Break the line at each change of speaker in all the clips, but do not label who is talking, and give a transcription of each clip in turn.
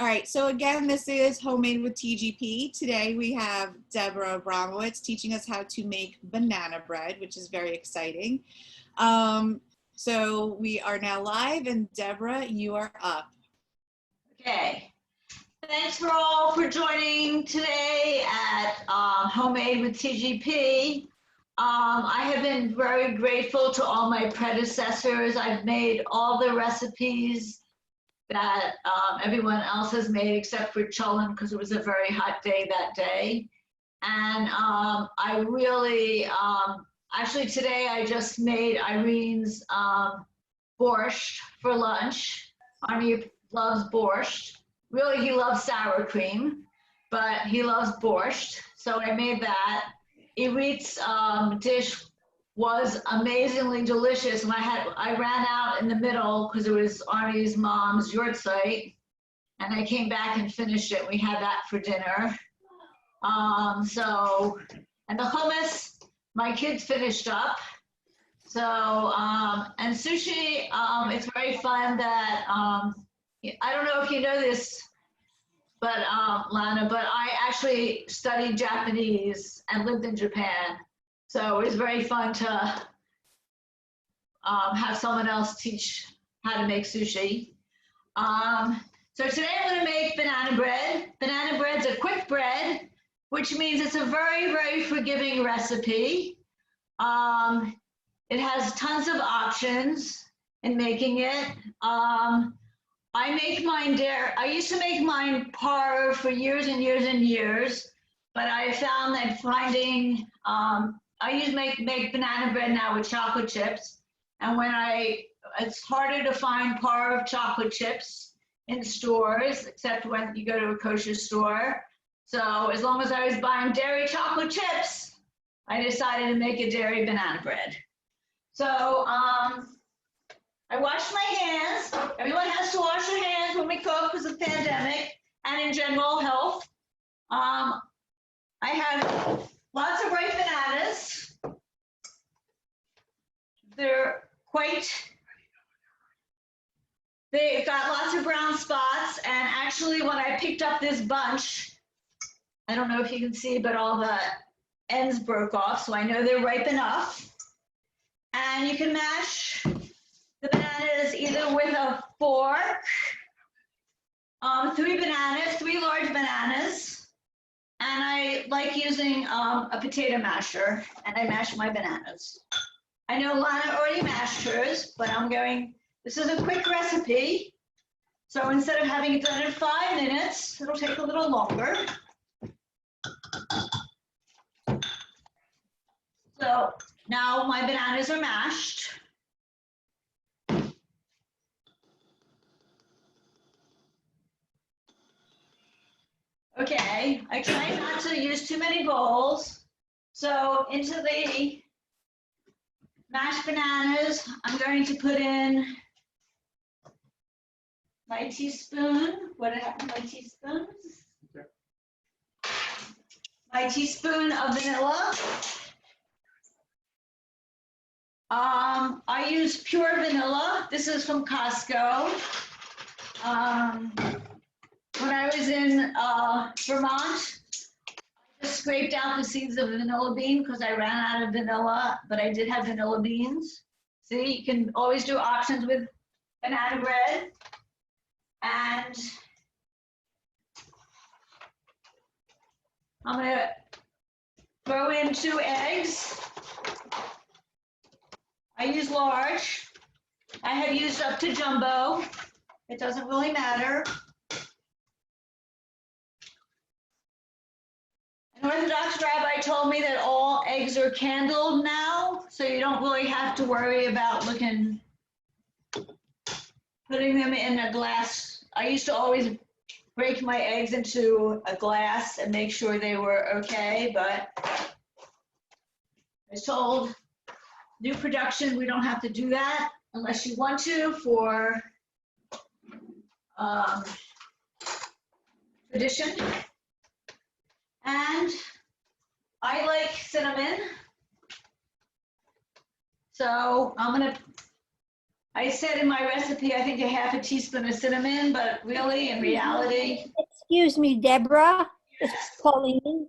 All right, so again, this is Homemade with TGP. Today we have Deborah Abramowitz teaching us how to make banana bread, which is very exciting. So we are now live, and Deborah, you are up.
Okay. Thanks for all for joining today at Homemade with TGP. I have been very grateful to all my predecessors. I've made all the recipes that everyone else has made except for Chulin because it was a very hot day that day. And I really, actually today I just made Irene's borscht for lunch. Arnie loves borscht. Really, he loves sour cream, but he loves borscht. So I made that. Irit's dish was amazingly delicious, and I ran out in the middle because it was Arnie's mom's yurt site, and I came back and finished it. We had that for dinner. And the hummus, my kids finished up. So, and sushi, it's very fun that, I don't know if you know this, but Lana, but I actually studied Japanese and lived in Japan. So it was very fun to have someone else teach how to make sushi. So today I'm going to make banana bread. Banana bread's a quick bread, which means it's a very, very forgiving recipe. It has tons of options in making it. I make mine I used to make mine par for years and years and years, but I found that finding, I make banana bread now with chocolate chips, and it's harder to find par of chocolate chips in stores, except when you go to a kosher store. So as long as I was buying dairy chocolate chips, I decided to make a dairy banana bread. So I washed my hands. Everyone has to wash their hands when we cook because of the pandemic and in general health. I have lots of ripe bananas. They've got lots of brown spots, and actually when I picked up this bunch, I don't know if you can see, but all the ends broke off, so I know they're ripe enough. And you can mash the bananas either with a fork, 3 large bananas, and I like using a potato masher, and I mash my bananas. I know Lana already mashed hers, but this is a quick recipe, so instead of having it done in 5 minutes, it'll take a little longer. So now my bananas are mashed. Okay, I try not to use too many bowls. So into the mashed bananas, I'm going to put in my teaspoon. What happened to my teaspoon? My teaspoon of vanilla. I use pure vanilla. This is from Costco. When I was in Vermont, I just scraped out the seeds of vanilla bean because I ran out of vanilla, but I did have vanilla beans. See, you can always do options with banana bread. And I'm going to throw in 2 eggs. I use large. I have used up to jumbo. It doesn't really matter. An Orthodox rabbi told me that all eggs are candled now, so you don't really have to worry about putting them in a glass. I used to always break my eggs into a glass and make sure they were okay, but I was told new production, we don't have to do that unless you want to for tradition. And I like cinnamon. So I'm gonna I said in my recipe, I think a half a teaspoon of cinnamon, but really, in reality.
Excuse me, Deborah. It's Pauline.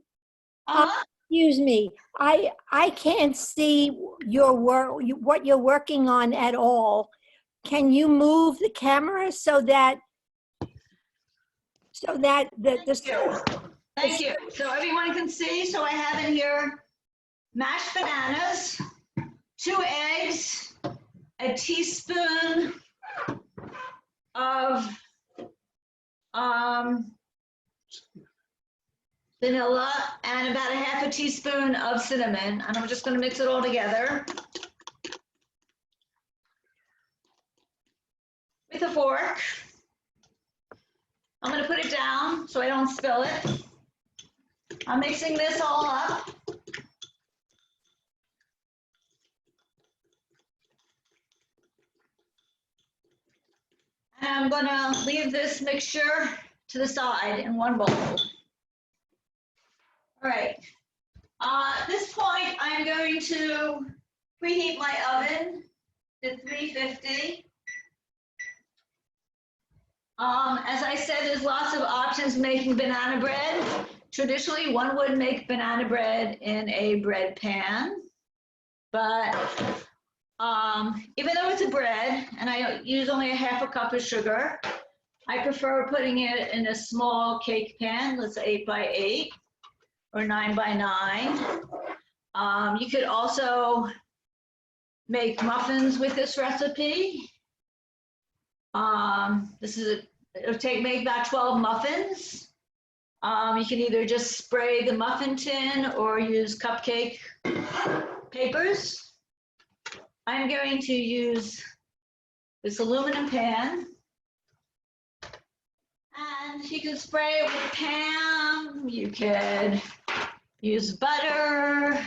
Uh-huh.
Excuse me. I can't see your work, what you're working on at all. Can you move the camera so that
Thank you. So everyone can see. So I have in here mashed bananas, 2 eggs, a teaspoon of vanilla, and about a half a teaspoon of cinnamon. And I'm just going to mix it all together with a fork. I'm going to put it down so I don't spill it. I'm mixing this all up. And I'm going to leave this mixture to the side in one bowl. All right. At this point, I'm going to preheat my oven to 350. As I said, there's lots of options making banana bread. Traditionally, one would make banana bread in a bread pan, but even though it's a bread and I use only a half a cup of sugar, I prefer putting it in a small cake pan, let's say 8 by 8 or 9 by 9. You could also make muffins with this recipe. It'll make about 12 muffins. You can either just spray the muffin tin or use cupcake papers. I'm going to use this aluminum pan. And you can spray it with Pam. You could use butter,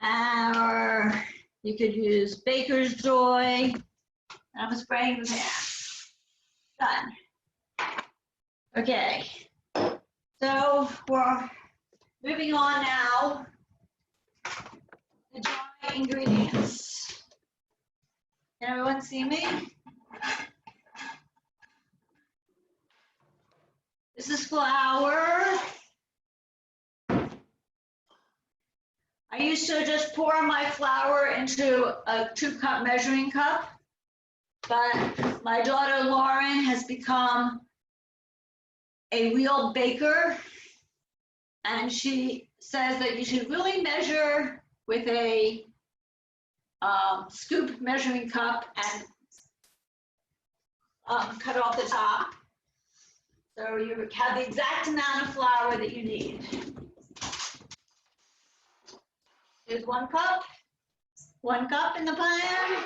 or you could use Baker's Joy. I'm spraying the pan. Done. Okay. So we're moving on now. The dry ingredients. Can everyone see me? This is flour. I used to just pour my flour into a 2-cup measuring cup, but my daughter Lauren has become a real baker, and she says that you should really measure with a scoop measuring cup and cut off the top. So you have the exact amount of flour that you need. Here's 1 cup. 1 cup in the pan.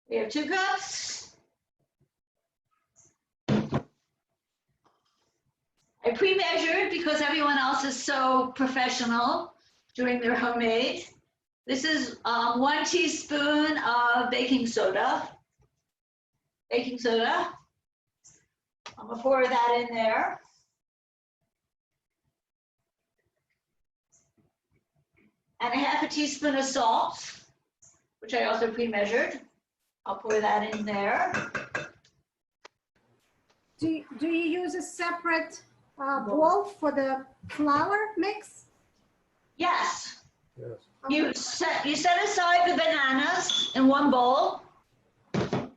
We have 2 cups. I pre-measured because everyone else is so professional doing their homemade. This is 1 teaspoon of baking soda. Baking soda. I'm gonna pour that in there. And a half a teaspoon of salt, which I also pre-measured. I'll pour that in there.
Do you use a separate bowl for the flour mix?
Yes.
Yes.
You set aside the bananas in 1 bowl,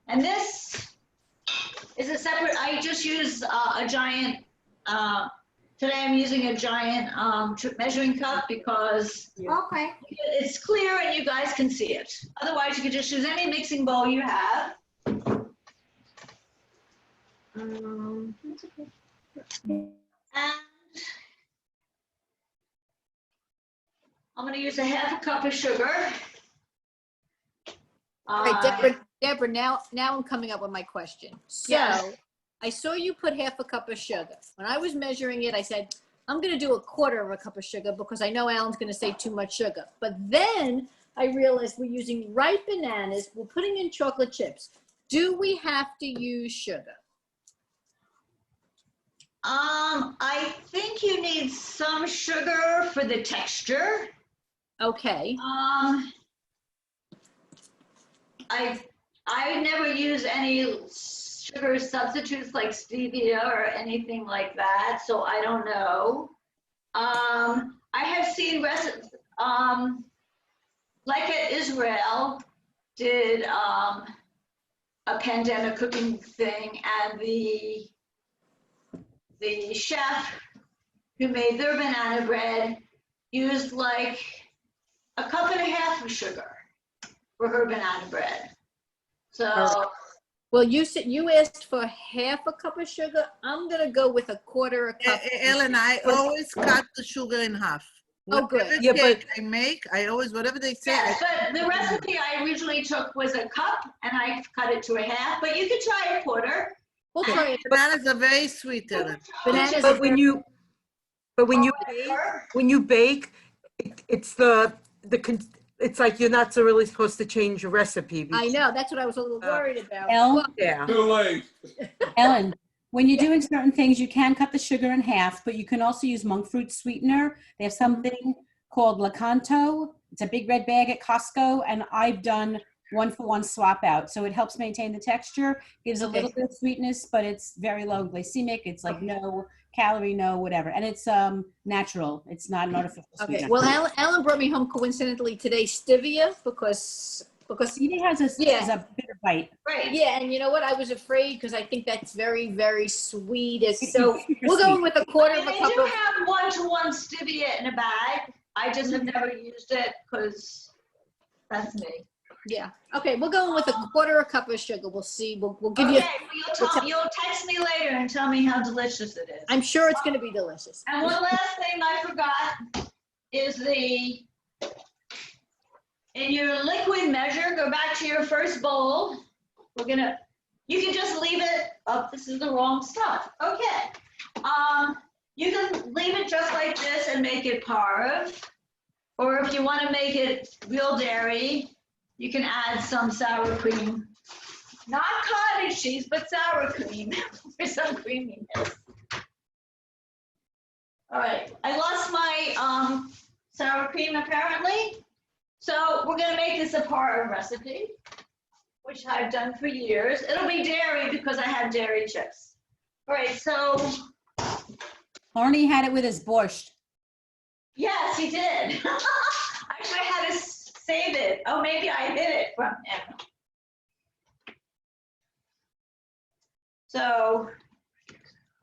and this is a separate. I just use a giant. Today I'm using a giant measuring cup because
Okay.
it's clear and you guys can see it. Otherwise, you could just use any mixing bowl you have. And I'm going to use a half a cup of sugar.
All right, Deborah, now I'm coming up with my question. So
Yes.
I saw you put half a cup of sugar. When I was measuring it, I said, I'm going to do 1/4 of a cup of sugar because I know Alan's going to say too much sugar. But then I realized we're using ripe bananas. We're putting in chocolate chips. Do we have to use sugar?
I think you need some sugar for the texture.
Okay.
I never use any sugar substitutes like stevia or anything like that, so I don't know. I have seen recipes, like at Israel did a pandemic cooking thing, and the chef who made their banana bread used like 1.5 cups of sugar for her banana bread. So,
Well, you said you asked for 1/2 cup of sugar. I'm gonna go with 1/4 cup.
Ellen, I always cut the sugar in half.
Oh, good.
Whatever
Yeah, but-
cake I make, I always, whatever they say.
yes, but the recipe I originally took was 1 cup, and I cut it to 1/2, but you could try 1/4.
We'll try it.
Bananas are very sweet, Ellen.
Bananas
But
are
when you bake, it's like you're not so really supposed to change your recipe.
I know, that's what I was a little worried about.
Elle?
Well,
Yeah.
Too late. Ellen, when you're doing certain things, you can cut the sugar in half, but you can also use monk fruit sweetener. They have something called Lakanto. It's a big red bag at Costco, and I've done 1-for-1 swap out. So it helps maintain the texture, gives a little bit of sweetness, but it's very low glycemic. It's like no calorie, no whatever. And it's natural. It's not an artificial
okay,
sweetener.
well, Alan brought me home coincidentally today stevia because
Stevia has a bitter bite.
Right.
yeah, and you know what? I was afraid because I think that's very, very sweet. So we're going with 1/4
They
cup
do
of.
have 1-to-1 stevia in a bag. I just have never used it because that's me.
Yeah. Okay, we're going with 1/4 cup of sugar. We'll see. We'll give you.
Okay, well, you'll text me later and tell me how delicious it is.
I'm sure it's going to be delicious.
And one last thing I forgot is in your liquid measure, go back to your first bowl. You can just leave it, oh, this is the wrong stuff. Okay. You can leave it just like this and make it parve. Or if you want to make it real dairy, you can add some sour cream. Not cottage cheese, but sour cream for some creaminess. All right, I lost my sour cream apparently. So we're gonna make this a parve recipe, which I've done for years. It'll be dairy because I have dairy chips. All right, so.
Barney had it with his borscht.
Yes, he did. Actually, I had to save it. Oh, maybe I hid it from him. So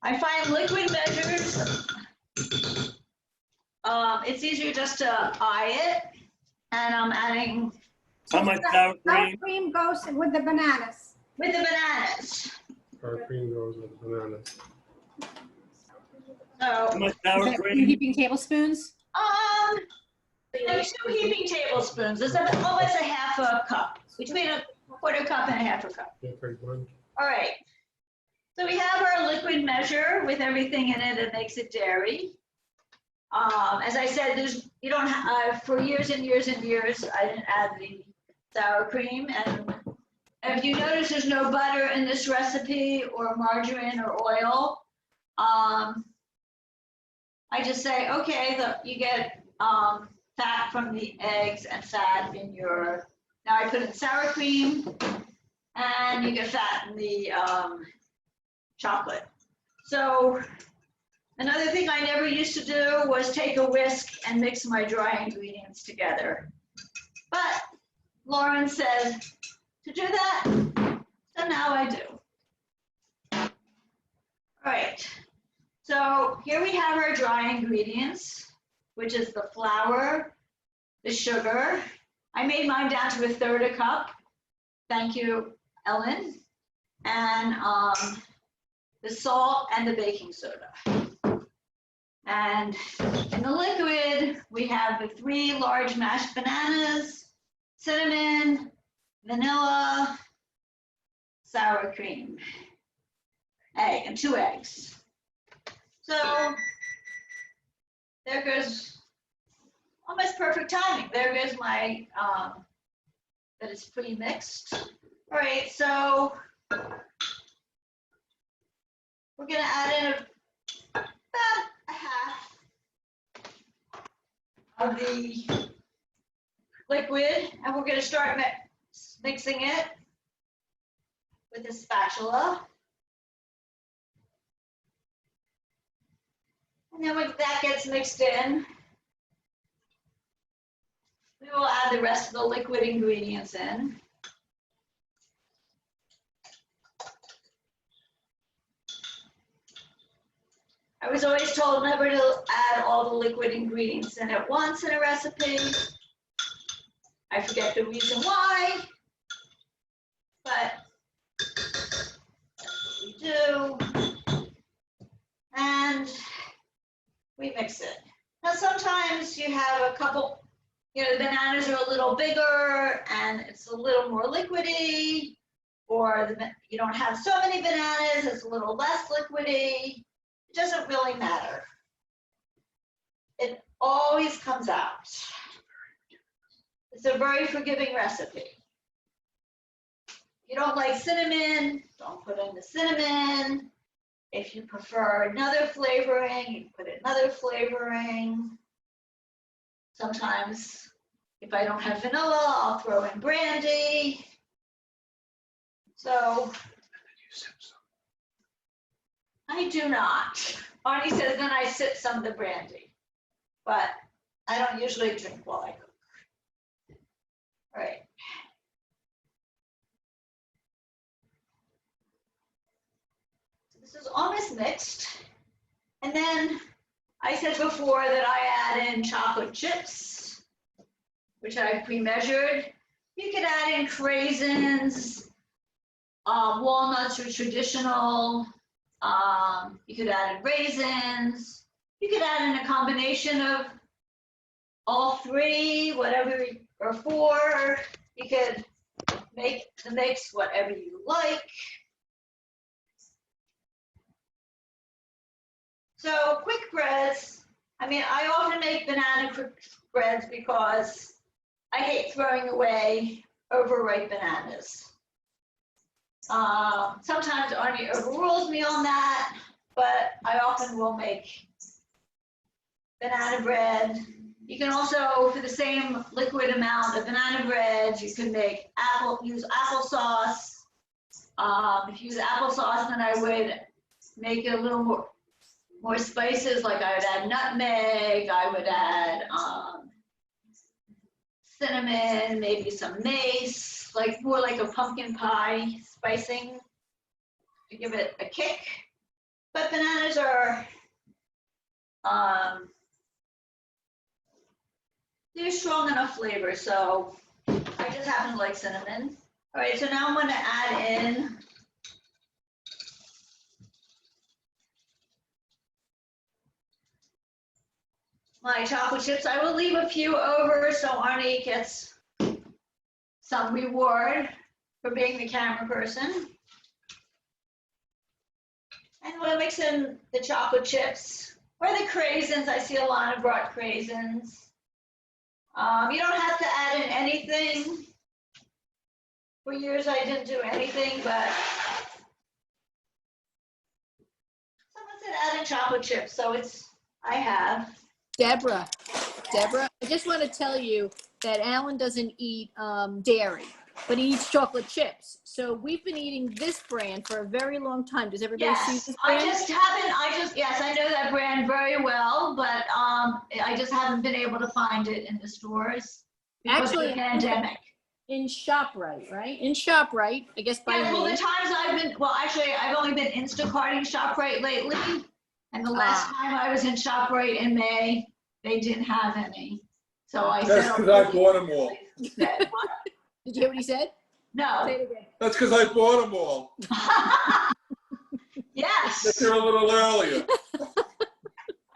I find liquid measures. It's easier just to eye it. And I'm adding.
How much sour
Sour
cream?
cream goes with the bananas.
With the bananas.
Sour cream goes with bananas.
How
So,
much
Is
sour
that 2
cream?
heaping tablespoons?
there's 2 heaping tablespoons. It's almost 1/2 cup, between 1/4 cup and 1/2 cup.
Yeah, pretty good.
All right. So we have our liquid measure with everything in it that makes it dairy. As I said, you don't have, for years and years and years, I didn't add the sour cream. And if you notice, there's no butter in this recipe or margarine or oil. I just say, okay, you get fat from the eggs and fat in your, now I put in sour cream and you get fat in the chocolate. So another thing I never used to do was take a whisk and mix my dry ingredients together. But Lauren said to do that, so now I do. All right, so here we have our dry ingredients, which is the flour, the sugar. I made mine down to 1/3 cup. Thank you, Ellen. And the salt and the baking soda. And in the liquid, we have the 3 large mashed bananas, cinnamon, vanilla, sour cream, egg, and 2 eggs. So there goes almost perfect timing. There goes my, that is pre-mixed. All right, so we're gonna add in of the liquid, and we're gonna start mixing it with a spatula. And then when that gets mixed in, we will add the rest of the liquid ingredients in. I was always told never to add all the liquid ingredients in at once in a recipe. I forget the reason why, but that's what we do. And we mix it. Now sometimes you have a couple, the bananas are a little bigger and it's a little more liquidy, or you don't have so many bananas, it's a little less liquidy. It doesn't really matter. It always comes out. It's a very forgiving recipe. If you don't like cinnamon, don't put in the cinnamon. If you prefer another flavoring, you put another flavoring. Sometimes, if I don't have vanilla, I'll throw in brandy. So, I do not. Arnie says then I sip some of the brandy, but I don't usually drink while I cook. All right. This is almost mixed. And then I said before that I add in chocolate chips, which I pre-measured. You could add in craisins, walnuts are traditional. You could add in raisins. You could add in a combination of all three, whatever, or four. You could make the mix whatever you like. So quick breads, I often make banana quick breads because I hate throwing away overripe bananas. Sometimes Arnie overrules me on that, but I often will make banana bread. You can also, for the same liquid amount of banana bread, you can make use applesauce. If you use applesauce, then I would make it a little more spices, like I would add nutmeg, I would add cinnamon, maybe some mace, more like a pumpkin pie spicing to give it a kick. But bananas are, they're strong enough flavor, so I just happen to like cinnamon. All right, so now I'm going to add in my chocolate chips. I will leave a few over so Arnie gets some reward for being the camera person. And we'll mix in the chocolate chips or the craisins. I see Alana brought craisins. You don't have to add in anything. For years I didn't do anything, but someone said add in chocolate chips, so I have.
Deborah, I just want to tell you that Alan doesn't eat dairy, but he eats chocolate chips. So we've been eating this brand for a very long time. Does everybody see this brand?
Yes, I know that brand very well, but I just haven't been able to find it in the stores because of the pandemic.
In ShopRite, right? In ShopRite, I guess by
well,
me.
the times I've only been Instacarting ShopRite lately. And the last time I was in ShopRite in May, they didn't have any. So I said,
that's because I bought them all.
Did you hear what he said?
No.
Say it again.
That's because I bought them all.
Yes.
Get there a little earlier.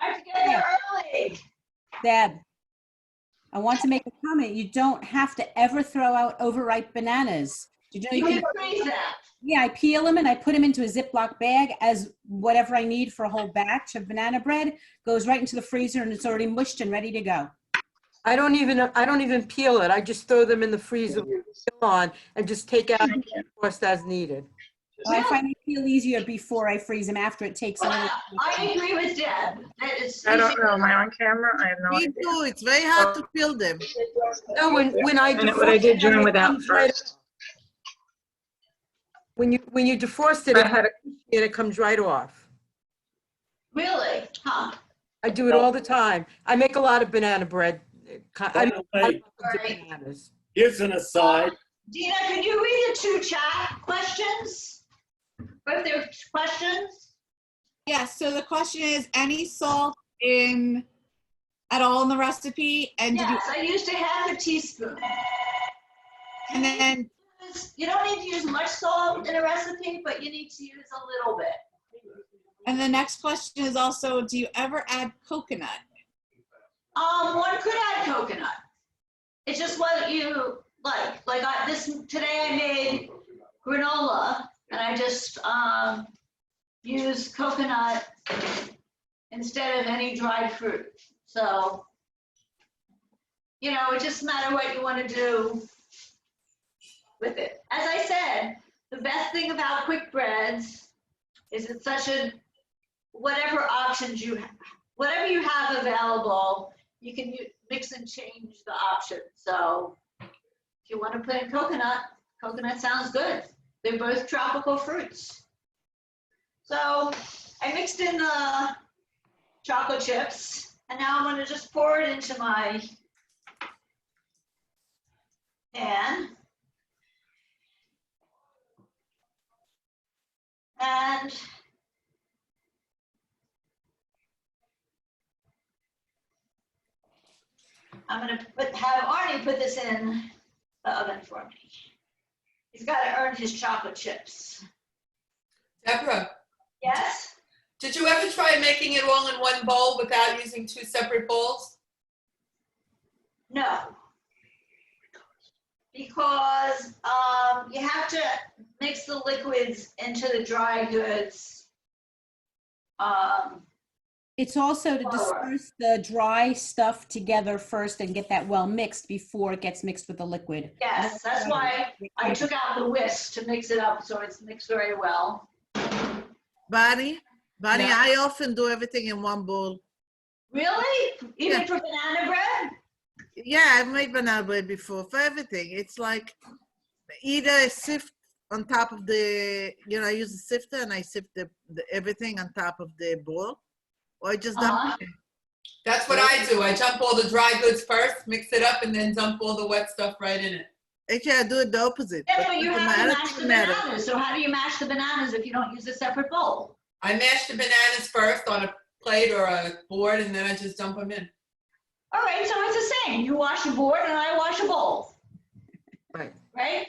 I have to get there early.
Deb, I want to make a comment. You don't have to ever throw out overripe bananas. You know,
You can freeze them.
Yeah, I peel them and I put them into a Ziploc bag as whatever I need for a whole batch of banana bread goes right into the freezer and it's already mushed and ready to go.
I don't even peel it. I just throw them in the freezer on and just take out the crust as needed.
Well, I find it feel easier before I freeze them. After it takes a little.
I agree with Deb. That it's
I don't
easier.
know. Am I on camera? I have no
Me
idea.
too. It's very hard to peel them.
No, when I
And what I
defrost
did
it,
join
it
without
comes right
first.
off. When you defrost it,
I had a
it comes right off.
Really? Huh?
I do it all the time. I make a lot of banana bread. I make a lot of
Right.
bananas.
Here's an aside.
Dina, could you read the 2 chat questions? If there's questions?
Yes, so the question is, any salt at all in the recipe? And did you,
Yes, I used a half a teaspoon.
and then,
You don't need to use much salt in a recipe, but you need to use a little bit.
and the next question is also, do you ever add coconut?
One could add coconut. It's just what you like. Like today I made granola and I just used coconut instead of any dried fruit. So, you know, it just matter what you want to do with it. As I said, the best thing about quick breads is it's such a, whatever options you have, whatever you have available, you can mix and change the options. So if you want to put in coconut, coconut sounds good. They're both tropical fruits. So I mixed in the chocolate chips and now I'm going to just pour it into my pan. And I'm going to have Arnie put this in the oven for me. He's got to earn his chocolate chips.
Deborah,
Yes?
did you ever try making it all in one bowl without using 2 separate bowls?
No. Because you have to mix the liquids into the dry goods.
It's also to disperse the dry stuff together first and get that well mixed before it gets mixed with the liquid.
Yes, that's why I took out the whisk to mix it up so it's mixed very well.
Bonnie,
Yeah.
I often do everything in one bowl.
Really? Even
Yeah.
for banana bread?
Yeah, I've made banana bread before for everything. It's like either a sift on top of the, you know, I use a sifter and I sift the everything on top of the bowl, or I just dump it.
That's what I do. I dump all the dry goods first, mix it up, and then dump all the wet stuff right in it.
Actually, I do it the opposite.
Yeah, but you
it
have to
doesn't
mash the
matter.
bananas. So how do you mash the bananas if you don't use a separate bowl?
I mash the bananas first on a plate or a board, and then I just dump them in.
All right, so it's the same. You wash a board and I wash a bowl.
Right.
Right?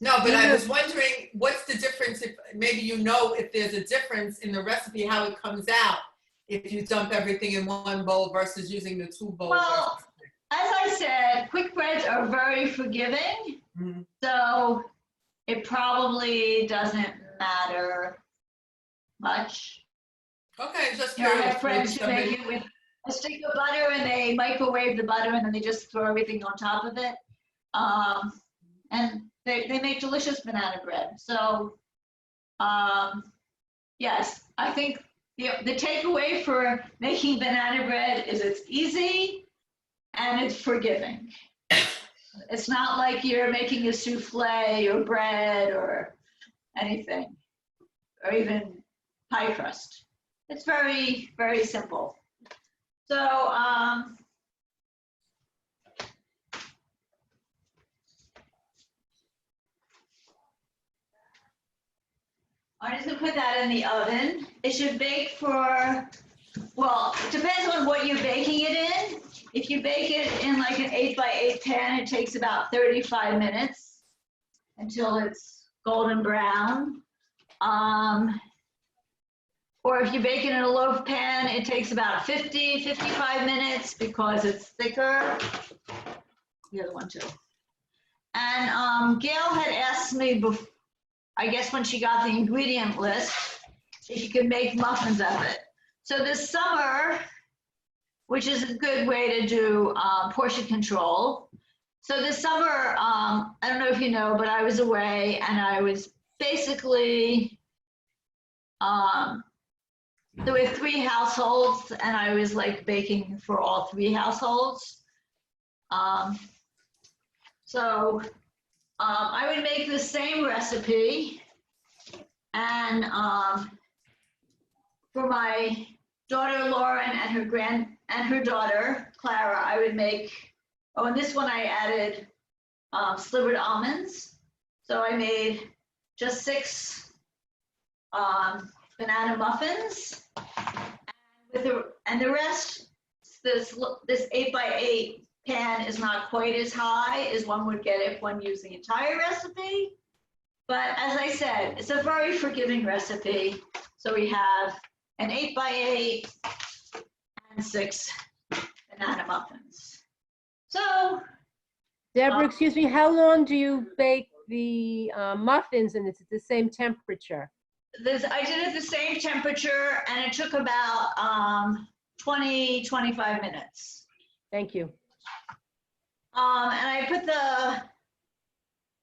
No, but I was wondering, what's the difference, if maybe you know if there's a difference in the recipe, how it comes out, if you dump everything in one bowl versus using the 2 bowls?
Well, as I said, quick breads are very forgiving.
Mhm.
So it probably doesn't matter much.
Okay, just
You know, I
curious.
have friends who
Maybe
make it with a stick of butter and they microwave the butter and then they just throw everything on top of it. And they make delicious banana bread. So, yes, I think the takeaway for making banana bread is it's easy and it's forgiving. It's not like you're making a souffle or bread or anything, or even pie crust. It's very, very simple. So, I'm just gonna put that in the oven. It should bake for, well, it depends on what you're baking it in. If you bake it in like an 8x8 pan, it takes about 35 minutes until it's golden brown. Or if you bake it in a loaf pan, it takes about 55 minutes because it's thicker. The other one too. And Gail had asked me, I guess when she got the ingredient list, if you could make muffins of it. So this summer, which is a good way to do portion control. So this summer, I don't know if you know, but I was away and I was basically There were 3 households and I was like baking for all 3 households. So I would make the same recipe, and for my daughter Lauren and her daughter Clara, I would make, oh, and this one I added slivered almonds. So I made just 6 banana muffins, and the rest, this 8x8 pan is not quite as high as one would get if one used the entire recipe. But as I said, it's a very forgiving recipe. So we have an 8x8 and 6 banana muffins. So,
Deborah, excuse me, how long do you bake the muffins, and it's at the same temperature?
I did it the same temperature, and it took about 20-25 minutes.
Thank you.
And I put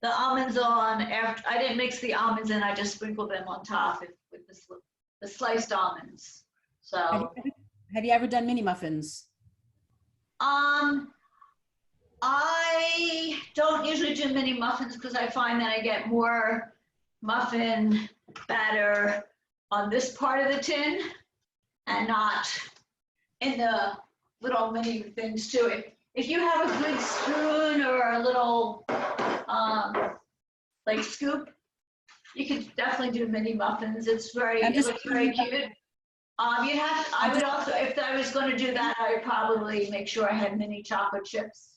the almonds on after. I didn't mix the almonds in. I just sprinkled them on top with the sliced almonds. So.
Have you ever done mini muffins?
I don't usually do mini muffins because I find that I get more muffin batter on this part of the tin and not in the little mini things too. If you have a good spoon or a little like scoop, you could definitely do mini muffins. It looks very cute. I would also, if I was going to do that, I would probably make sure I had mini chocolate chips.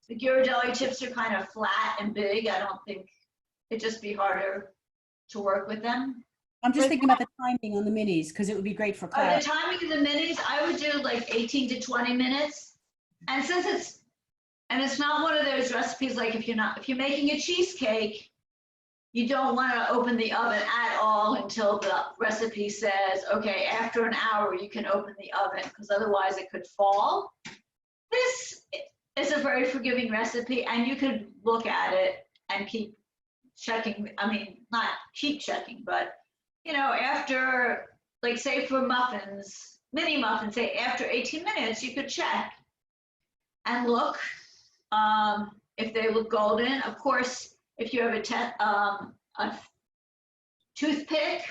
The Ghirardelli chips are kind of flat and big. I don't think it'd just be harder to work with them.
I'm just thinking about the timing on the minis because it would be great for Clara.
The timing of the minis, I would do like 18 to 20 minutes. And since it's not one of those recipes like if you're making a cheesecake, you don't want to open the oven at all until the recipe says, okay, after an hour you can open the oven because otherwise it could fall. This is a very forgiving recipe and you could look at it and keep checking. I mean, not keep checking, but after, like say for muffins, mini muffins, say after 18 minutes, you could check and look if they look golden. Of course, if you have a toothpick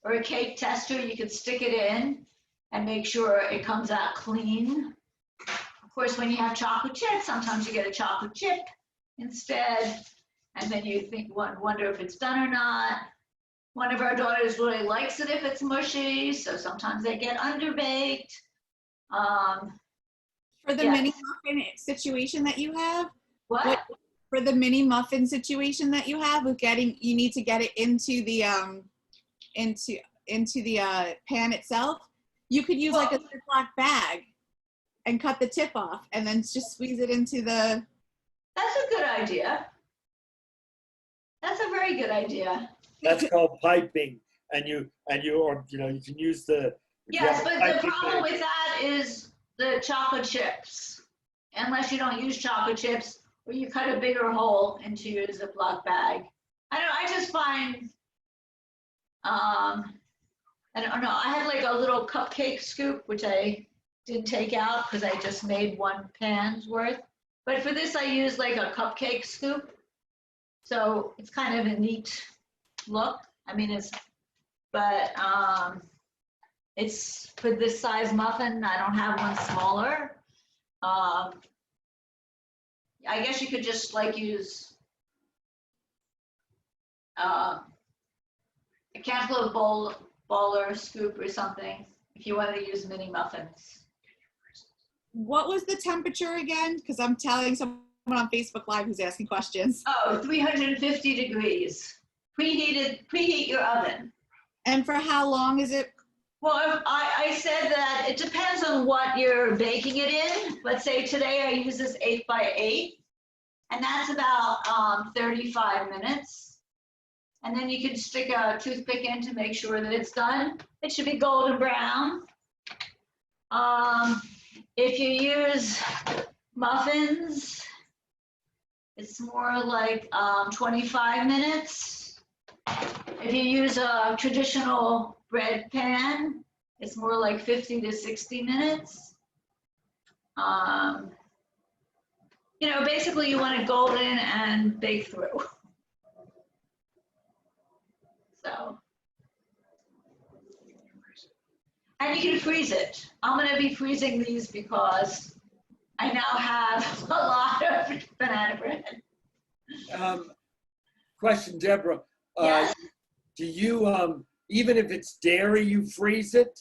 or a cake tester, you can stick it in and make sure it comes out clean. Of course, when you have chocolate chips, sometimes you get a chocolate chip instead, and then you wonder if it's done or not. One of our daughters really likes it if it's mushy, so sometimes they get underbaked.
For the mini muffin situation that you have, for the mini muffin situation that you have with you need to get it into the pan itself. You could use like a Ziploc bag and cut the tip off, and then just squeeze it into the.
That's a good idea. That's a very good idea.
That's called piping, and you can use the.
Yes, but the problem with that is the chocolate chips. Unless you don't use chocolate chips, or you cut a bigger hole into your Ziploc bag. I just find, I don't know. I had like a little cupcake scoop, which I didn't take out because I just made 1 pan's worth. But for this, I used like a cupcake scoop. So it's kind of a neat look. I mean, it's for this size muffin. I don't have one smaller. I guess you could just like use a cantaloupe bowl or scoop or something if you wanted to use mini muffins.
What was the temperature again? Because I'm telling someone on Facebook Live who's asking questions.
Oh, 350 degrees. Preheat your oven.
And for how long is it?
Well, I said that it depends on what you're baking it in. Let's say today I use this 8x8, and that's about 35 minutes. And then you can stick a toothpick in to make sure that it's done. It should be golden brown. If you use muffins, it's more like 25 minutes. If you use a traditional bread pan. It's more like 50 to 60 minutes. You know, basically you want it golden and bake through. So. And you can freeze it. I'm gonna be freezing these because I now have a lot of banana bread.
Question, Deborah.
Yes?
Do you, even if it's dairy, you freeze it?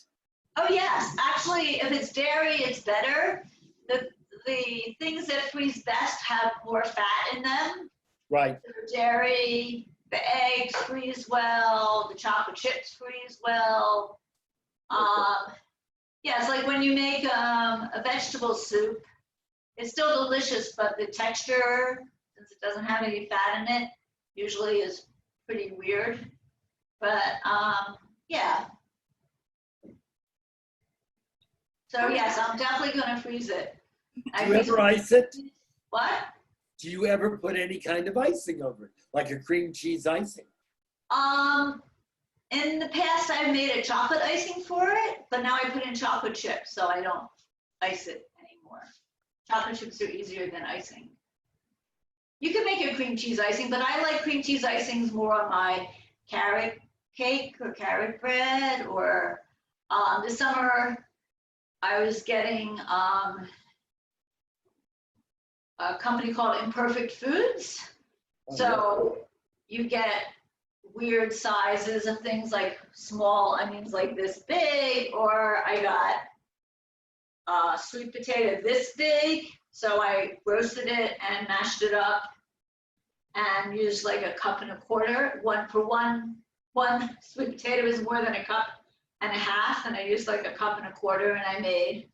Oh yes, actually, if it's dairy, it's better. The things that freeze best have more fat in them.
Right.
The dairy, the eggs freeze well, the chocolate chips freeze well. Yeah, it's like when you make a vegetable soup, it's still delicious, but the texture, since it doesn't have any fat in it, usually is pretty weird. But yeah. So yes, I'm definitely gonna freeze it.
Do you ever ice it?
What?
Do you ever put any kind of icing over it, like a cream cheese icing?
In the past, I've made a chocolate icing for it, but now I put in chocolate chips, so I don't ice it anymore. Chocolate chips are easier than icing. You can make a cream cheese icing, but I like cream cheese icings more on my carrot cake or carrot bread, or this summer I was getting a company called Imperfect Foods. So you get weird sizes of things like small onions like this big, or I got sweet potato this big. So I roasted it and mashed it up and used like a cup and a quarter. One sweet potato is more than a cup and a half, and I used like a cup and a quarter, and I made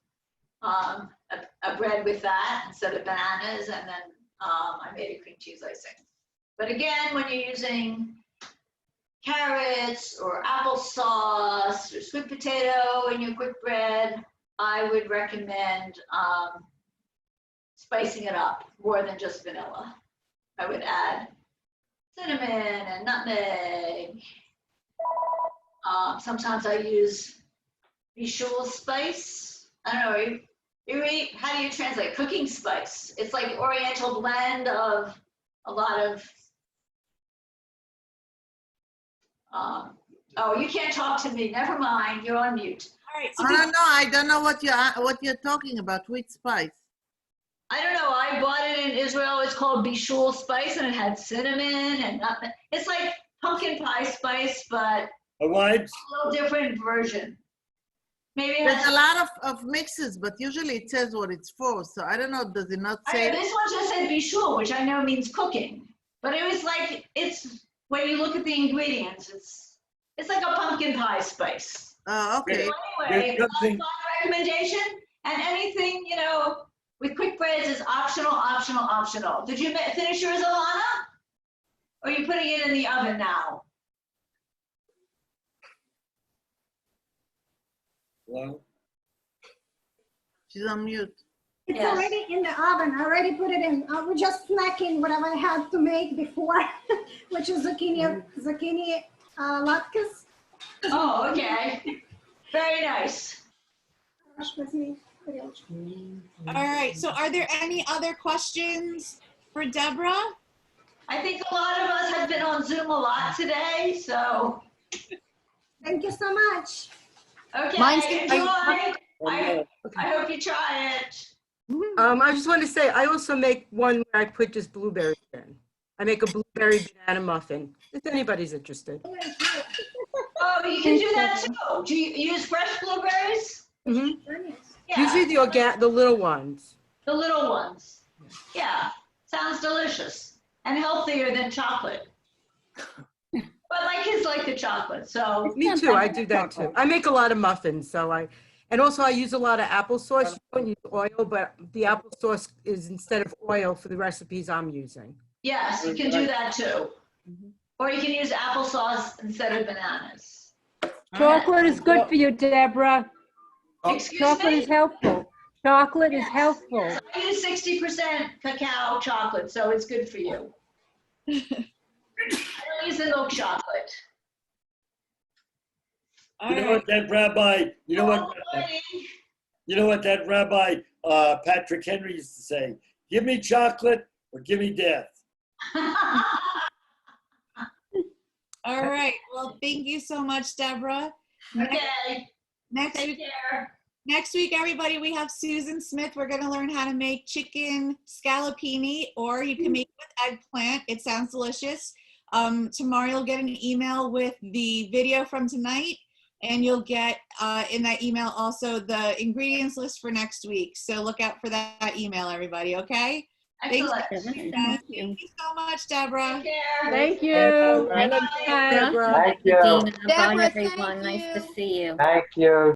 a bread with that instead of bananas, and then I made a cream cheese icing. But again, when you're using carrots or applesauce or sweet potato in your quick bread, I would recommend spicing it up more than just vanilla. I would add cinnamon and nutmeg. Sometimes I use Bishul spice. I don't know, how do you translate? Cooking spice. It's like oriental blend of a lot of, oh, you can't talk to me. Never mind, you're on mute.
All right. So
I don't know what you're talking about. Which spice?
I don't know. I bought it in Israel. It's called Bishul spice, and it had cinnamon and nutmeg. It's like pumpkin pie spice, but
a
little different version. Maybe
there's a lot of mixes, but usually it says what it's for. So I don't know. Does it not say?
This one just said Bishul, which I know means cooking, but it was like when you look at the ingredients, it's like a pumpkin pie spice.
Oh, okay.
So anyway, that's my recommendation. And anything, you know, with quick breads is optional, optional, optional. Did you finish yours, Alana? Or are you putting it in the oven now?
Hello?
She's on mute.
It's already in the oven. I already put it in. We're just snacking whatever I had to make before, which is zucchini latkes.
Oh, okay. Very nice.
all right. So are there any other questions for Deborah?
I think a lot of us have been on Zoom a lot today, so.
Thank you so much.
Okay, enjoy. I hope you try it.
I just want to say, I also make one where I put just blueberries in. I make a blueberry banana muffin, if anybody's interested.
Oh, you can do that too. Do you use fresh blueberries?
Mm-hmm.
Yeah.
Usually the little ones.
The little ones. Yeah, sounds delicious and healthier than chocolate. But my kids like the chocolate, so.
Me too, I do that too. I make a lot of muffins, and also I use a lot of applesauce. You don't use oil, but the applesauce is instead of oil for the recipes I'm using.
Yes, you can do that too. Or you can use applesauce instead of bananas.
Chocolate is good for you, Deborah.
Excuse
Chocolate
me?
is helpful. Chocolate is helpful.
Yes, I use 60% cacao chocolate, so it's good for you. I don't use the milk chocolate.
All
You know
right.
what that rabbi, you know what that rabbi Patrick Henry used to say? Give me chocolate or give me death.
All right. Well, thank you so much, Deborah.
Okay,
Next
take
week,
care.
next week, everybody, we have Susan Smith. We're going to learn how to make chicken scallopini, or you can make it with eggplant. It sounds delicious. Tomorrow you'll get an email with the video from tonight, and you'll get in that email also the ingredients list for next week. So look out for that email, everybody, okay?
Excellent.
Thank you so much, Deborah.
Take care.
Thank you.
Deborah.
Bye.
Deborah.
Thank you.
Deborah,
Bye,
thank
everyone. Nice to
you.
see you.
Thank you.